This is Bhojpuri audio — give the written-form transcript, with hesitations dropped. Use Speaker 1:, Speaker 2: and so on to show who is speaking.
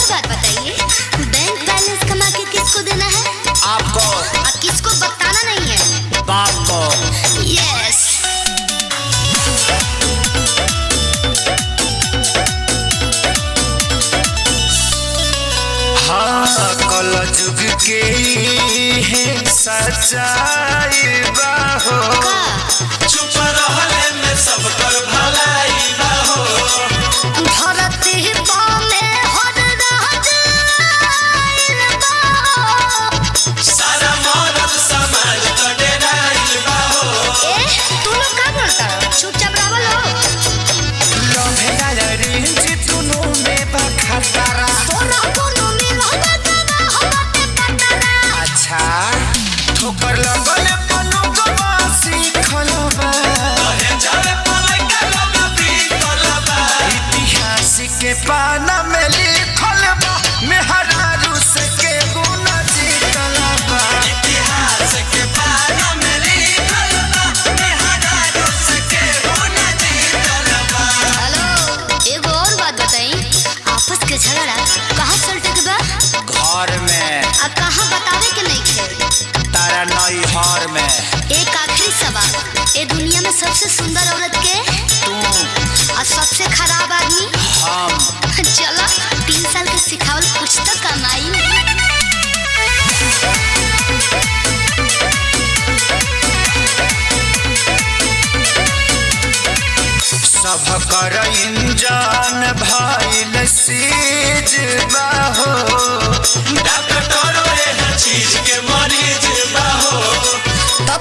Speaker 1: और बात बताइए, बैंक बैलेंस कमा के किसको देना है?
Speaker 2: आपको।
Speaker 1: और किसको बताना नहीं है?
Speaker 2: बाप को।
Speaker 1: यस।
Speaker 2: हाँ कल जुग के है सच्चाई बाहो, चुप रहले में सब कर भलाई बाहो।
Speaker 1: धरती पाले हर राज आइल बा,
Speaker 2: सारा मौलत समाज तो डेराइल बाहो।
Speaker 1: तू लोग का बोलता हो? चुपचाप रहो लो।
Speaker 2: लम्हेला रेंज दुनों में बखतरा।
Speaker 1: सोना दोनों में रहना जाना हमारे पटरा।
Speaker 2: अच्छा ठोकर लगल पनो गवासी खलबा, कहे जावे पले के लगती खलबा। इतिहास के पाना में लिखल बा, मेहरारू से के गुण जीतल बा। इतिहास के पाना में लिखल बा, मेहरारू से के गुण जीतल बा।
Speaker 1: हेलो, एगो और बात बताई, आपस के झगड़ा कहाँ सलटे के बा?
Speaker 2: घर में।
Speaker 1: आ कहाँ बतावे के नहीं खे?
Speaker 2: तारा नई हर में।
Speaker 1: एक आखिरी सवाल, ए दुनिया में सबसे सुंदर औरत के?
Speaker 2: तू।
Speaker 1: और सबसे खराब आदमी?
Speaker 2: हम।
Speaker 1: चलो 3 साल के सिखावल कुछ तो कमाई।
Speaker 2: सब कर इंजान भइल सीज बाहो, डॉक्टर चीज के मरीज बाहो।
Speaker 1: तो